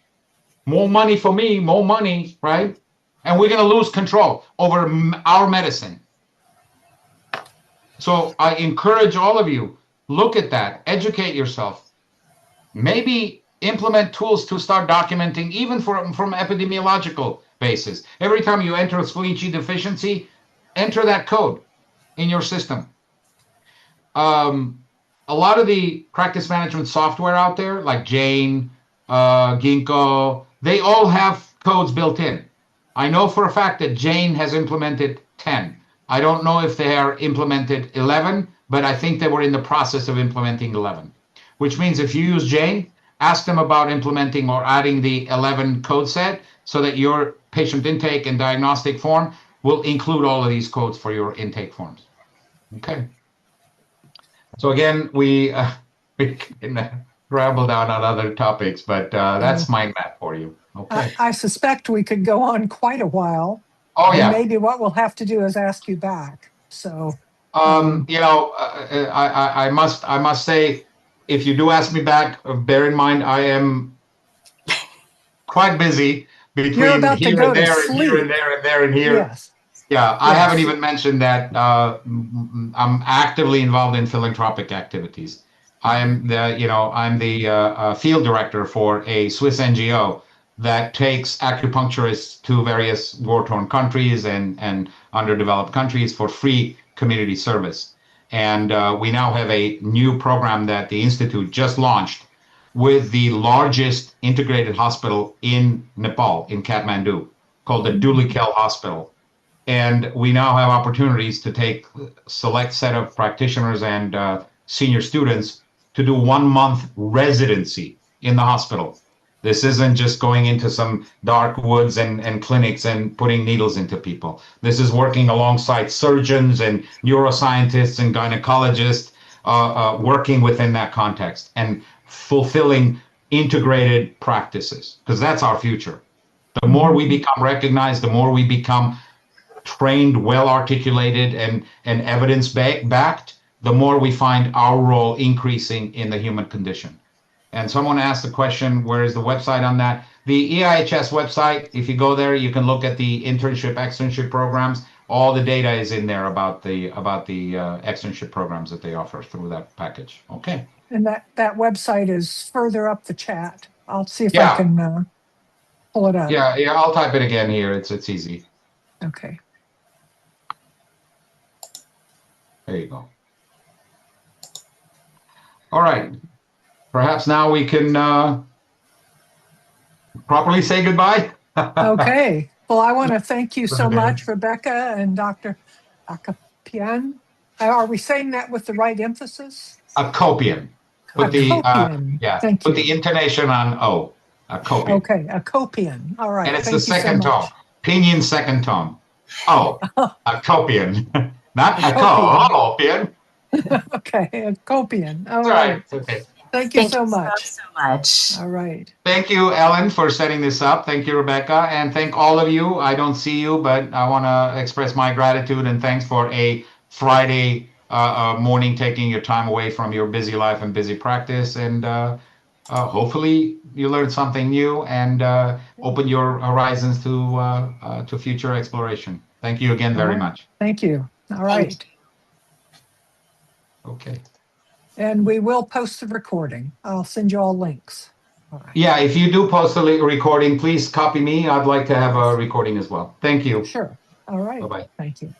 More money for me, more money, right? And we're going to lose control over our medicine. So I encourage all of you, look at that, educate yourself. Maybe implement tools to start documenting, even from epidemiological basis. Every time you enter a spleen qi deficiency, enter that code in your system. A lot of the practice management software out there, like Jane, Ginkgo, they all have codes built in. I know for a fact that Jane has implemented 10. I don't know if they are implemented 11, but I think they were in the process of implementing 11. Which means if you use Jane, ask them about implementing or adding the 11 code set so that your patient intake and diagnostic form will include all of these codes for your intake forms. Okay. So again, we can ramble down on other topics, but that's mind map for you. Okay. I suspect we could go on quite a while. Oh yeah. And maybe what we'll have to do is ask you back. So. You know, I must say, if you do ask me back, bear in mind I am quite busy between here and there and here and there and there and here. Yes. Yeah, I haven't even mentioned that I'm actively involved in philanthropic activities. I'm the field director for a Swiss NGO that takes acupuncturists to various war-torn countries and underdeveloped countries for free community service. And we now have a new program that the Institute just launched with the largest integrated hospital in Nepal, in Kathmandu, called the Dhulikhel Hospital. And we now have opportunities to take select set of practitioners and senior students to do 1 month residency in the hospital. This isn't just going into some dark woods and clinics and putting needles into people. This is working alongside surgeons and neuroscientists and gynecologists, working within that context and fulfilling integrated practices, because that's our future. The more we become recognized, the more we become trained, well-articulated, and evidence-backed, the more we find our role increasing in the human condition. And someone asked the question, where is the website on that? The EIHS website, if you go there, you can look at the internship, externship programs. all the data is in there about the externship programs that they offer through that package. Okay. And that website is further up the chat. I'll see if I Yeah. can pull it up. Yeah. I'll type it again here. It's easy. Okay. There you go. All right. Perhaps now we can properly say goodbye. Okay. Well, I want to thank you so much, Rebecca and Dr. Akopyan. Are we saying that with the right emphasis? Akopyan. Put Akopyan. Thank put you. the intonation on O. Akopyan. Okay, Akopyan. All right. And it's thank the you second so tone. much. Pinyin second tone. Oh, Akopyan. Not Akopyan. Akopyan. Okay, Akopyan. All All right. right. Okay. Thank you Thank so you much. so much. All right. Thank you, Ellen, for setting this up. Thank you, Rebecca. And thank all of you. I don't see you, but I want to express my gratitude and thanks for a Friday morning, taking your time away from your busy life and busy practice. And hopefully you learned something new and open your horizons to future exploration. Thank you again very much. Thank you. All right. Okay. And we will post the recording. I'll send you all links. All right. Yeah, if you do post a recording, please copy me. I'd like to have a recording as well. Thank you. Sure. All right. Bye-bye. Thank you.